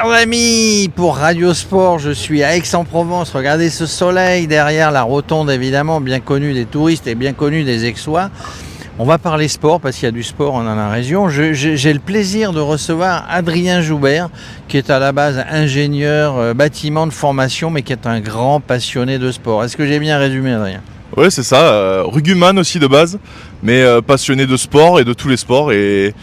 Chers amis, pour Radio Sport, je suis à Aix-en-Provence. Regardez ce soleil derrière la rotonde, évidemment, bien connue des touristes et bien connue des Aixois. On va parler sport parce qu'il y a du sport dans la région. J'ai le plaisir de recevoir Adrien Joubert, qui est à la base ingénieur bâtiment de formation, mais qui est un grand passionné de sport. Est-ce que j'ai bien résumé, Adrien ? Oui, c'est ça. Rugbyman aussi de base, mais passionné de sport et de tous les sports. Et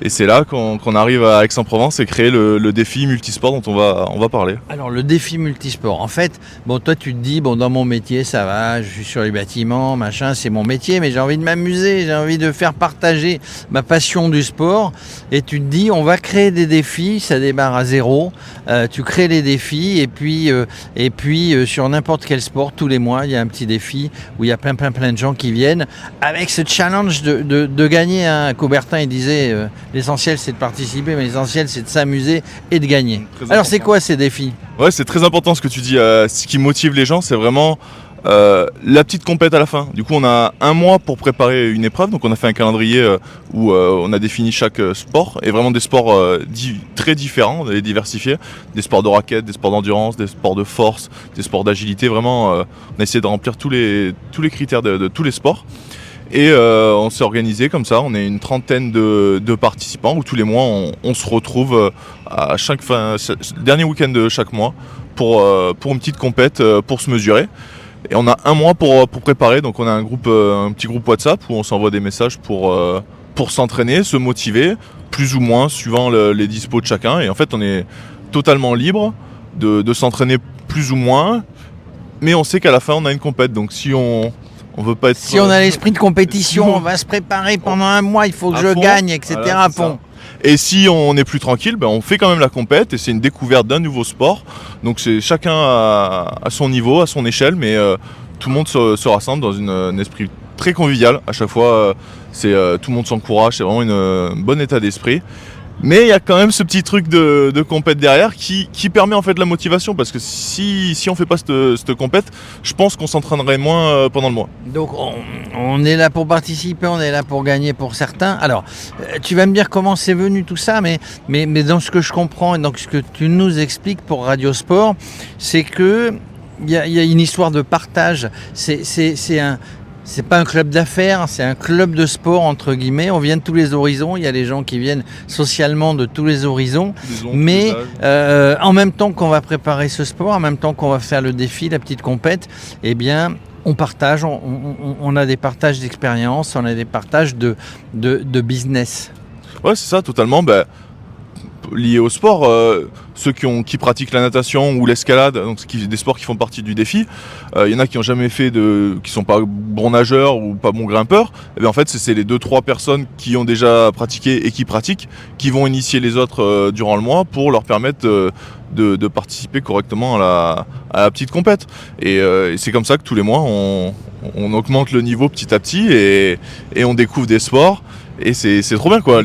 c'est là qu'on arrive à Aix-en-Provence et créer le défi multisport dont on va parler. Alors le défi multisport, en fait, bon toi tu te dis, bon dans mon métier ça va, je suis sur les bâtiments, machin, c'est mon métier, mais j'ai envie de m'amuser, j'ai envie de faire partager ma passion du sport. Et tu te dis, on va créer des défis, ça démarre à zéro, tu crées les défis et puis sur n'importe quel sport, tous les mois, il y a un petit défi où il y a plein de gens qui viennent avec ce challenge de gagner. Hein. Coubertin il disait... l'essentiel, c'est de participer, mais l'essentiel, c'est de s'amuser et de gagner. Alors, c'est quoi ces défis ? Ouais, c'est très important ce que tu dis. Ce qui motive les gens, c'est vraiment la petite compète à la fin. Du coup, on a un mois pour préparer une épreuve. Donc, on a fait un calendrier où on a défini chaque sport. Et vraiment des sports très différents et diversifiés. Des sports de raquettes, des sports d'endurance, des sports de force, des sports d'agilité. Vraiment, on a essayé de remplir tous les critères de tous les sports. Et on s'est organisé comme ça, on est une trentaine de participants où tous les mois on se retrouve à chaque dernier week-end de chaque mois pour une petite compète pour se mesurer. Et on a un mois pour préparer, donc on a un petit groupe WhatsApp où on s'envoie des messages pour s'entraîner, se motiver, plus ou moins suivant les dispos de chacun. Et en fait on est totalement libre de s'entraîner plus ou moins, mais on sait qu'à la fin on a une compète, donc si on veut pas être... Si on a l'esprit de compétition, on va se préparer pendant un mois, il faut que je gagne, etc. Voilà, à fond. Et si on est plus tranquille, on fait quand même la compète et c'est une découverte d'un nouveau sport. Donc c'est chacun à son niveau, à son échelle, mais tout le monde se rassemble dans un esprit très convivial. À chaque fois, tout le monde s'encourage, c'est vraiment un bon état d'esprit. Mais il y a quand même ce petit truc de compète derrière qui permet en fait la motivation, parce que si on fait pas cette compète, je pense qu'on s'entraînerait moins pendant le mois. Donc on est là pour participer, on est là pour gagner pour certains. Alors tu vas me dire comment c'est venu tout ça, mais dans ce que je comprends et dans ce que tu nous expliques pour Radio Sport, c'est que il y a une histoire de partage. C'est pas un club d'affaires, c'est un club de sport entre guillemets. On vient de tous les horizons, il y a des gens qui viennent socialement de tous les horizons. Mais en même temps qu'on va préparer ce sport, en même temps qu'on va faire le défi, la petite compète, eh bien on partage, on a des partages d'expérience, on a des partages de business. Ouais, c'est ça, totalement. Lié au sport, ceux qui pratiquent la natation ou l'escalade, donc des sports qui font partie du défi, il y en a qui n'ont jamais fait qui sont pas bons nageurs ou pas bons grimpeurs. Et bien en fait c'est les 2-3 personnes qui ont déjà pratiqué et qui pratiquent qui vont initier les autres durant le mois pour leur permettre de participer correctement à la petite compète. Et c'est comme ça que tous les mois on augmente le niveau petit à petit et on découvre des sports et c'est trop bien quoi.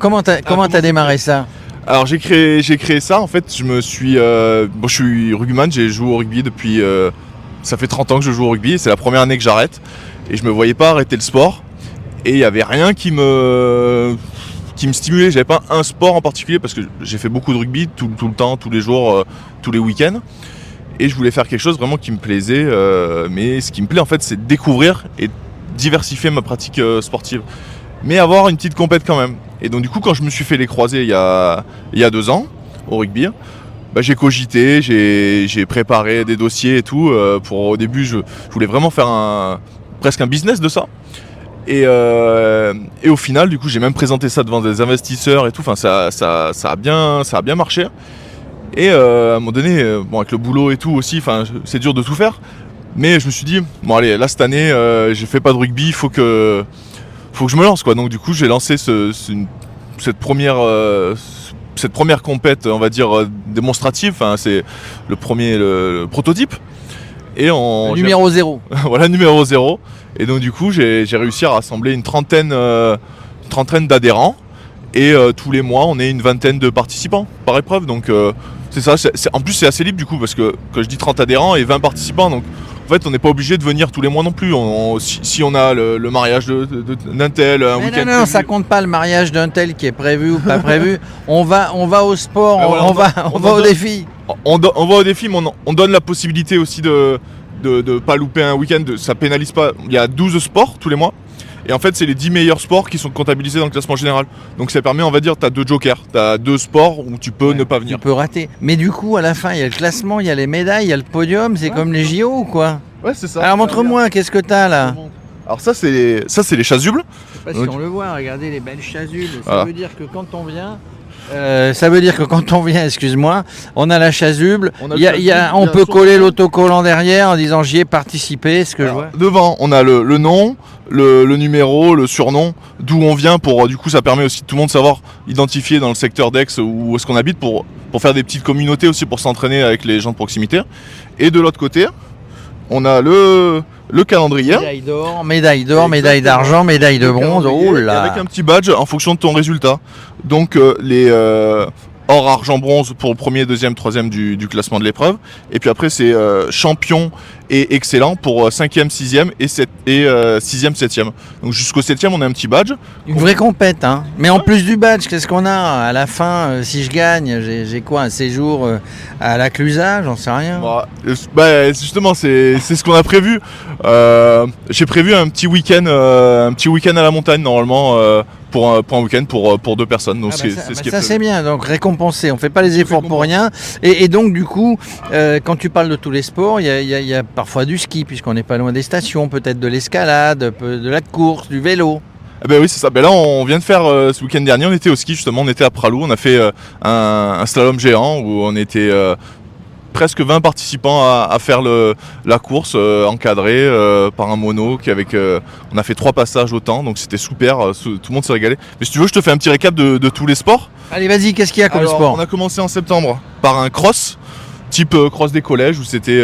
Comment t'as démarré ça ? Alors j'ai créé ça, en fait je suis rugbyman, j'ai joué au rugby depuis, ça fait 30 ans que je joue au rugby et c'est la première année que j'arrête et je me voyais pas arrêter le sport et il y avait rien qui me stimulait, j'avais pas un sport en particulier parce que j'ai fait beaucoup de rugby tout le temps, tous les jours, tous les week-ends et je voulais faire quelque chose vraiment qui me plaisait, mais ce qui me plaît en fait c'est de découvrir et diversifier ma pratique sportive. Mais avoir une petite compète quand même. Et donc du coup quand je me suis fait les croisés il y a 2 ans au rugby, j'ai cogité, j'ai préparé des dossiers et tout. Au début je voulais vraiment faire presque un business de ça. Et au final du coup j'ai même présenté ça devant des investisseurs et tout. Enfin ça a bien marché. Et à un moment donné, avec le boulot et tout aussi, c'est dur de tout faire. Mais je me suis dit, bon allez, là cette année je fais pas de rugby, faut que je me lance quoi. Donc du coup j'ai lancé cette première compète, on va dire démonstrative, c'est le prototype et numéro 0. Voilà, numéro 0. Et donc du coup j'ai réussi à rassembler une trentaine d'adhérents et tous les mois on est une vingtaine de participants par épreuve. Donc c'est ça, en plus c'est assez libre du coup parce que je dis 30 adhérents et 20 participants, donc En fait, on n'est pas obligé de venir tous les mois non plus. Si on a le mariage d'un tel, un Mais week-end. non, ça compte pas le mariage d'un tel qui est prévu ou pas prévu. On va au sport, Ben voilà, on va au défi. On va au défi, mais on donne la possibilité aussi de pas louper un week-end. Ça pénalise pas. Il y a 12 sports tous les mois. Et en fait, c'est les 10 meilleurs sports qui sont comptabilisés dans le classement général. Donc ça permet, on va dire, tu as 2 jokers. Tu as 2 sports où tu peux ne pas venir. Tu peux rater. Mais du coup, à la fin, il y a le classement, il y a les médailles, il y a le podium. C'est comme les JO ou quoi? Ouais, c'est ça. Alors montre-moi, qu'est-ce que t'as là? Alors ça, c'est les chasubles. Je sais pas si on le voit, regardez les belles chasubles. Ça Voilà. veut dire que quand on vient... excuse-moi, on a la chasuble. On a Il y a- le il y a- chasuble, on il y a peut son coller nom. l'autocollant derrière en disant j'y ai participé, ce que je Alors, vois. devant, on a le nom, le numéro, le surnom, d'où on vient pour du coup ça permet aussi de tout le monde savoir identifier dans le secteur d'Aix où est-ce qu'on habite pour faire des petites communautés aussi pour s'entraîner avec les gens de proximité. Et de l'autre côté, on a le calendrier. Médaille d'or, médaille Exactement. d'argent, médaille de Le bronze. calendrier, Oh et là. avec un petit badge en fonction de ton résultat. Donc les or, argent, bronze pour le premier, deuxième, troisième du classement de l'épreuve. Et puis après c'est champion et excellent pour 5e, 6e et 6e, 7e. Donc jusqu'au 7e on a un petit badge. Une vraie compète, hein. Mais en plus du badge, qu'est-ce qu'on a à la fin? Si je gagne, j'ai quoi? Un séjour à la Clusa? J'en sais rien. Bah, justement c'est ce qu'on a prévu. J'ai prévu un petit week-end à la montagne normalement pour un week-end pour 2 personnes. Donc c'est ce qui est ça prévu. c'est bien, donc récompensé, on fait pas les efforts pour rien. Et donc du coup, quand tu parles de tous les sports, il y a parfois du ski, puisqu'on n'est pas loin des stations, peut-être de l'escalade, de la course, du vélo. Eh ben oui, c'est ça. Ben là, on vient de faire ce week-end dernier, on était au ski justement, on était à Pralou, on a fait un slalom géant où on était presque 20 participants à faire la course encadrée par un mono on a fait 3 passages au temps, donc c'était super, tout le monde s'est régalé. Mais si tu veux, je te fais un petit récap de tous les sports. Allez, vas-y, qu'est-ce qu'il y a comme Alors, sport? on a commencé en septembre par un cross, type cross des collèges, où c'était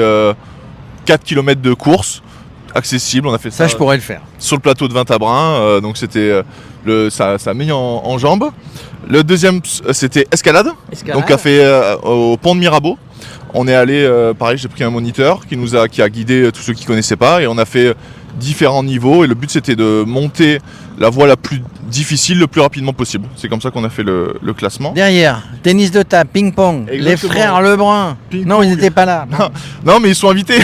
4 km de course accessible. On a fait Ça, je pourrais le faire. sur le plateau de Vintabrin, donc c'était ça a mis en jambes. Le deuxième c'était escalade, donc a fait au pont de Mirabeau. On est allé, pareil, j'ai pris un moniteur qui a guidé tous ceux qui connaissaient pas, et on a fait différents niveaux, et le but c'était de monter la voie la plus difficile le plus rapidement possible. C'est comme ça qu'on a fait le classement. Derrière, tennis de table, ping-pong, les Exactement. frères Lebrun. Ping-pong. Non, ils n'étaient pas là. Non, mais ils sont invités.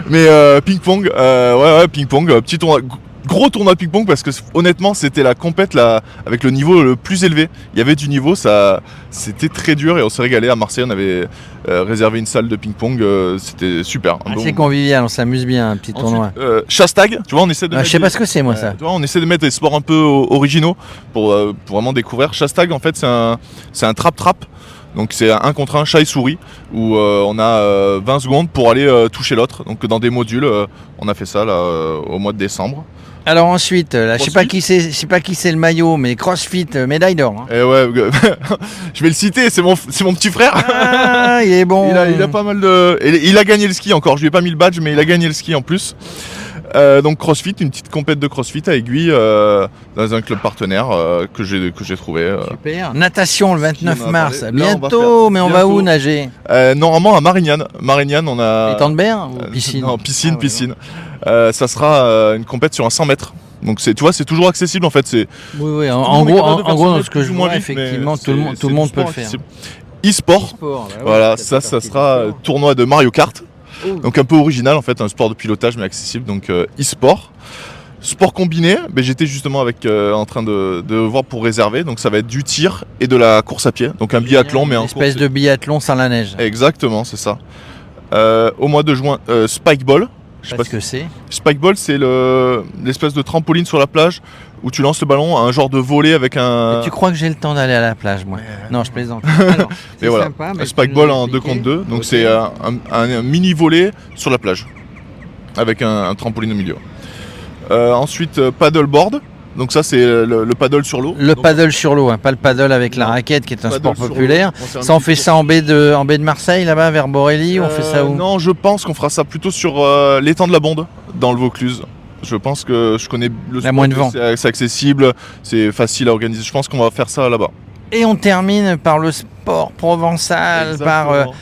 Mais ping-pong, ouais, ping-pong, petit tournoi, gros tournoi de ping-pong, parce que honnêtement c'était la compète là, avec le niveau le plus élevé. Il y avait du niveau, c'était très dur, et on s'est régalé. À Marseille, on avait réservé une salle de ping-pong, c'était super. C'est convivial, on s'amuse bien, un petit tournoi. Chasse-tag, tu vois, on essaie de Je sais pas ce que c'est, moi, ça. tu vois, on essaie de mettre des sports un peu originaux pour vraiment découvrir. Chasse-tag, en fait, c'est un trap-trap. Donc c'est un contre un, chat et souris, où on a 20 secondes pour aller toucher l'autre. Donc dans des modules, on a fait ça là, au mois de décembre. Alors ensuite, là, je sais CrossFit. pas qui c'est le maillot, mais CrossFit, médaille d'or. Hein. Et ouais, je vais le citer, c'est mon petit frère. Ah, il est bon. Il a pas mal de... Il a gagné le ski encore, je lui ai pas mis le badge, mais il a gagné le ski en plus. Donc CrossFit, une petite compète de CrossFit à Aiguille, dans un club partenaire que j'ai trouvé. Super. Natation le 29 on en a mars. parlé. Là, on va Bientôt, faire- mais on va bientôt. où nager? Normalement à Marignane. Marignane, on a... Étang de Berre ou piscine? Non, piscine, Ah ouais, piscine. Ça sera une compète sur un 100 mètres. Donc tu vois, c'est toujours accessible en fait. Oui, Tout en le monde est capable de faire gros, 100 dans mètres ce que plus je ou moins vois, vite, mais effectivement, tout le monde c'est peut du le sport faire. accessible. E-sport, voilà, ça sera tournoi de Mario Kart. Donc un peu original en fait, un sport de pilotage mais accessible, donc e-sport. Sport combiné, j'étais justement en train de voir pour réserver, donc ça va être du tir et de la course à pied, donc un biathlon mais Une en espèce course. de biathlon sans la neige. Exactement, c'est ça. Au mois de juin, Spikeball. Je sais Parce pas que c'est. Spikeball, c'est l'espèce de trampoline sur la plage où tu lances le ballon à un genre de volet avec un... Tu crois que j'ai le temps d'aller à la plage, moi? Non, je plaisante. Alors, Et c'est voilà, sympa, mais tu Spikeball nous as en 2 expliqué. contre 2, donc Ok. c'est un mini volet sur la plage avec un trampoline au milieu. Ensuite, paddleboard, donc ça c'est le paddle sur l'eau. Le Donc, paddle sur l'eau, hein, pas le paddle avec la Non. raquette qui est un paddle sport sur l'eau. populaire. Bon, c'est un Ça, on petit fait cours. ça en baie de Marseille, là-bas, vers Borély, on fait ça où? Non, je pense qu'on fera ça plutôt sur l'étang de la Bonde, dans le Vaucluse. Je pense que je connais le sport, moins de vent. c'est accessible, c'est facile à organiser. Je pense qu'on va faire ça là-bas. Et on termine par le sport provençal, par Exactement.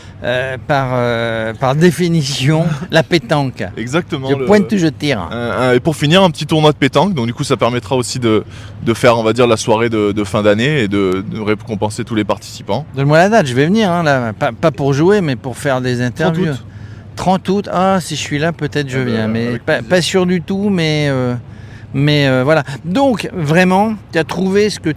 par définition la pétanque. Exactement. Je pointe, je tire. Et pour finir, un petit tournoi de pétanque. Donc du coup, ça permettra aussi de faire, on va dire, la soirée de fin d'année et de récompenser tous les participants. Donne-moi la date, je vais venir, hein, là. Pas pour jouer, mais pour faire des interviews. 30 août. 30 août, ah, si je suis là, peut-être je viens, mais pas sûr du tout, mais voilà. Donc, vraiment, tu as trouvé ce que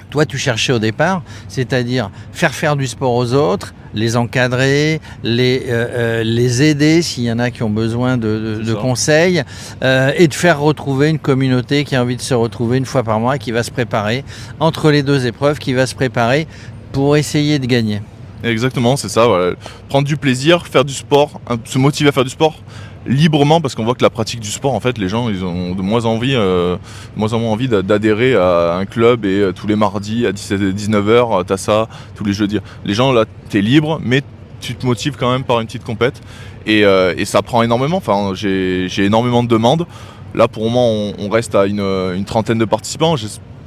toi, tu cherchais au départ, c'est-à-dire faire du sport aux autres, les encadrer, les aider s'il y en a qui ont besoin de conseils, et de faire retrouver une communauté qui a envie de se retrouver une fois par mois, qui va se préparer, entre les deux épreuves, qui va se préparer pour essayer de gagner. Exactement, c'est ça. Voilà. Prendre du plaisir, faire du sport, se motiver à faire du sport librement, parce qu'on voit que la pratique du sport, en fait, les gens, ils ont de moins en moins envie d'adhérer à un club et tous les mardis à 17 et 19h, t'as ça, tous les jeudis. Les gens, là, t'es libre, mais tu te motives quand même par une petite compète et ça prend énormément. Enfin, j'ai énormément de demandes. Là, pour le moment, on reste à une trentaine de participants.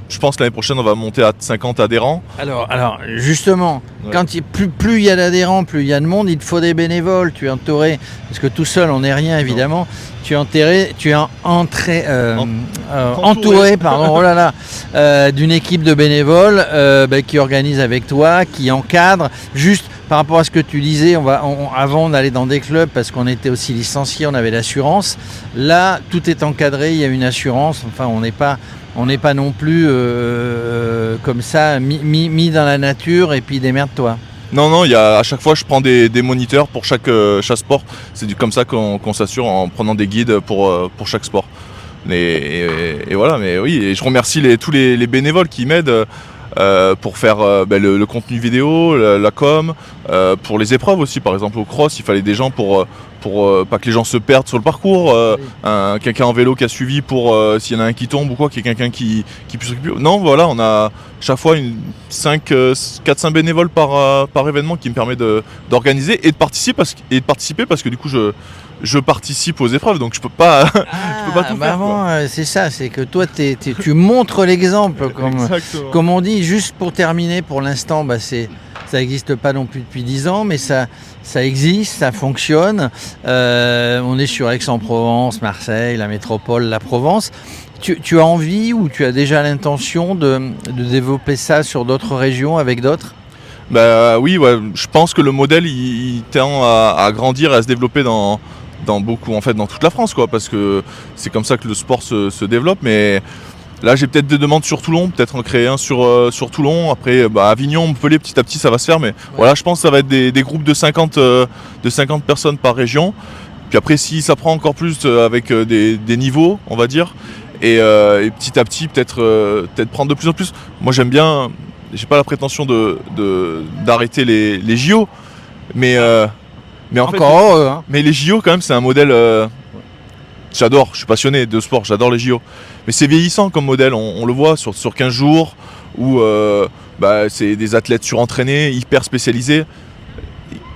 Je pense que l'année prochaine, on va monter à 50 adhérents. Alors justement, quand plus il y a d'adhérents, plus il y a de monde, il te faut des bénévoles. Tu es entouré, parce que tout seul, on n'est rien, évidemment. Non. Tu es entouré d'une équipe de bénévoles qui organise avec toi, qui encadre. Juste par rapport à ce que tu disais, avant on allait dans des clubs parce qu'on était aussi licencié, on avait l'assurance. Là, tout est encadré, il y a une assurance. Enfin, on n'est pas non plus comme ça, mis dans la nature et puis démerde-toi. Non, à chaque fois je prends des moniteurs pour chaque sport. C'est comme ça qu'on s'assure en prenant des guides pour chaque sport. Et voilà, mais oui, et je remercie tous les bénévoles qui m'aident pour faire le contenu vidéo, la com, pour les épreuves aussi. Par exemple au cross, il fallait des gens pour pas que les gens se perdent sur le parcours, quelqu'un en vélo qui a suivi pour s'il y en a un qui tombe ou quoi, qu'il y ait quelqu'un qui puisse récupérer. Non, voilà, on a chaque fois 4-5 bénévoles par événement qui me permet d'organiser et de participer parce que du coup je participe aux épreuves, donc je peux pas tout faire. C'est ça, c'est que toi tu montres l'exemple, comme on dit. Juste pour terminer, pour l'instant, ça n'existe pas non plus depuis 10 ans, mais ça existe, ça fonctionne. On est sur Aix-en-Provence, Marseille, la métropole, la Provence. Tu as envie ou tu as déjà l'intention de développer ça sur d'autres régions avec d'autres ? Oui, je pense que le modèle il tend à grandir et à se développer dans toute la France, quoi, parce que c'est comme ça que le sport se développe. Mais là, j'ai peut-être des demandes sur Toulon, peut-être en créer un sur Toulon. Après, Avignon, Montpellier, petit à petit, ça va se faire. Mais voilà, je pense que ça va être des groupes de 50 personnes par région. Puis après, si ça prend encore plus avec des niveaux, on va dire, et petit à petit, peut-être prendre de plus en plus. Moi, j'aime bien. J'ai pas la prétention d'arrêter les JO, mais en fait, mais les JO quand même, c'est un modèle. J'adore, je suis passionné de sport, j'adore les JO. Mais c'est vieillissant comme modèle, on le voit sur 15 jours où c'est des athlètes surentraînés, hyper spécialisés,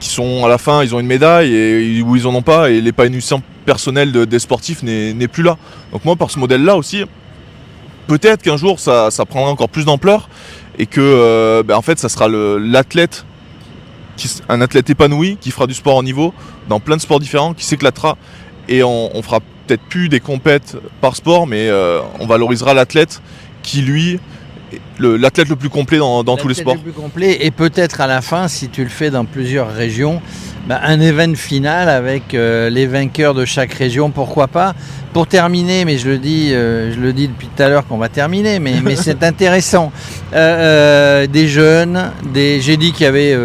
qui sont à la fin, ils ont une médaille et où ils en ont pas, et l'épanouissement personnel des sportifs n'est plus là. Donc moi, par ce modèle-là aussi, peut-être qu'un jour ça prendra encore plus d'ampleur et que en fait ça sera l'athlète, un athlète épanoui qui fera du sport en niveau dans plein de sports différents, qui s'éclatera, et on fera peut-être plus des compètes par sport, mais on valorisera l'athlète qui lui l'athlète le plus complet dans tous les sports. Le plus complet, et peut-être à la fin, si tu le fais dans plusieurs régions, un event final avec les vainqueurs de chaque région, pourquoi pas. Pour terminer, mais je le dis depuis tout à l'heure qu'on va terminer, mais c'est intéressant. Des jeunes, j'ai dit qu'il y avait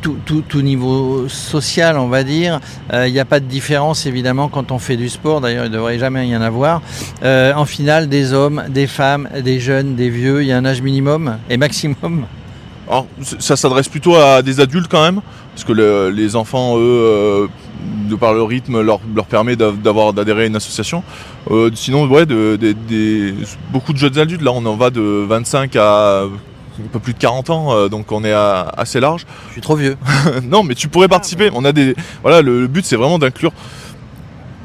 tout niveau social, on va dire. Il n'y a pas de différence, évidemment, quand on fait du sport. D'ailleurs, il ne devrait jamais y en avoir. En finale, des hommes, des femmes, des jeunes, des vieux. Il y a un âge minimum et maximum. Alors, ça s'adresse plutôt à des adultes quand même, parce que les enfants, eux, de par le rythme, leur permet d'adhérer à une association. Sinon, beaucoup de jeunes adultes, là on en va de 25 à un peu plus de 40 ans, donc on est assez large. Je suis trop vieux. Non, mais tu pourrais participer. On a le but, c'est vraiment d'inclure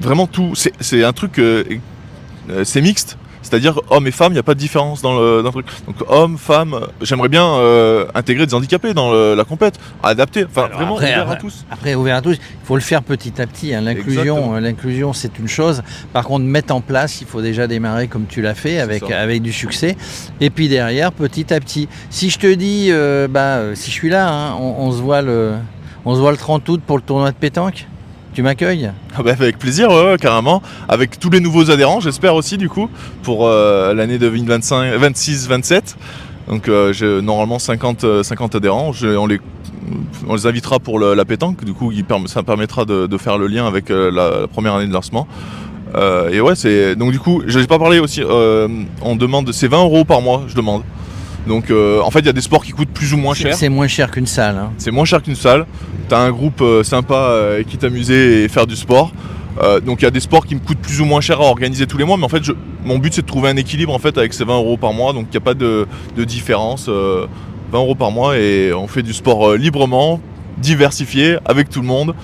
vraiment tout. C'est un truc, c'est mixte. C'est-à-dire hommes et femmes, il n'y a pas de différence dans le truc. Donc hommes, femmes, j'aimerais bien intégrer des handicapés dans la compète, adapter, enfin Alors vraiment après, ouvert à tous. Après, ouvert à tous, il faut le faire petit à petit. Hein. L'inclusion, c'est une chose. Par contre, mettre en place, il faut déjà démarrer comme tu l'as fait, avec du succès. Et puis derrière, petit à petit. Si je te dis, si je suis là, hein, on se voit le 30 août pour le tournoi de pétanque. Tu m'accueilles ? Ah bah avec plaisir, ouais, carrément. Avec tous les nouveaux adhérents, j'espère aussi du coup, pour l'année 2026-27. Donc j'ai normalement 50 adhérents. On les invitera pour la pétanque, du coup ça permettra de faire le lien avec la première année de lancement. Et ouais, donc du coup, je n'ai pas parlé aussi, on demande, c'est 20 € par mois, je demande. Donc en fait il y a des sports qui coûtent plus ou moins cher. C'est moins cher qu'une salle. Hein. C'est moins cher qu'une salle. T'as un groupe sympa qui t'amuser et faire du sport. Donc il y a des sports qui me coûtent plus ou moins cher à organiser tous les mois. Mais en fait mon but c'est de trouver un équilibre en fait avec ces 20 € par mois. Donc il n'y a pas de différence. 20 € par mois et on fait du sport librement, diversifié, avec tout le monde.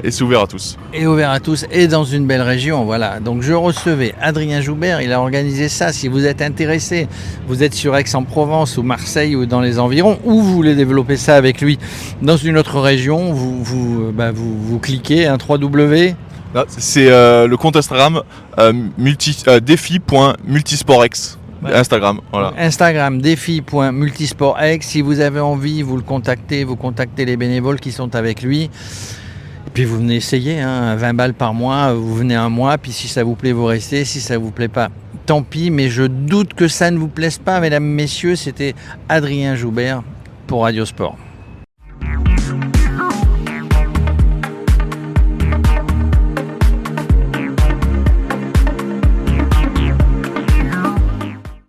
Et c'est ouvert à tous. Et ouvert à tous, et dans une belle région, voilà. Donc je recevais Adrien Joubert, il a organisé ça. Si vous êtes intéressé, vous êtes sur Aix-en-Provence ou Marseille ou dans les environs, ou vous voulez développer ça avec lui dans une autre région, vous cliquez, un 3W. C'est le compte Instagram défi.multisportx. Ouais. Instagram, voilà. Instagram, défi.multisportx. Si vous avez envie, vous contactez les bénévoles qui sont avec lui. Et puis vous venez essayer, 20 balles par mois, vous venez un mois, puis si ça vous plaît, vous restez. Si ça vous plaît pas, tant pis, mais je doute que ça ne vous plaise pas, mesdames, messieurs. C'était Adrien Joubert pour Radio Sport.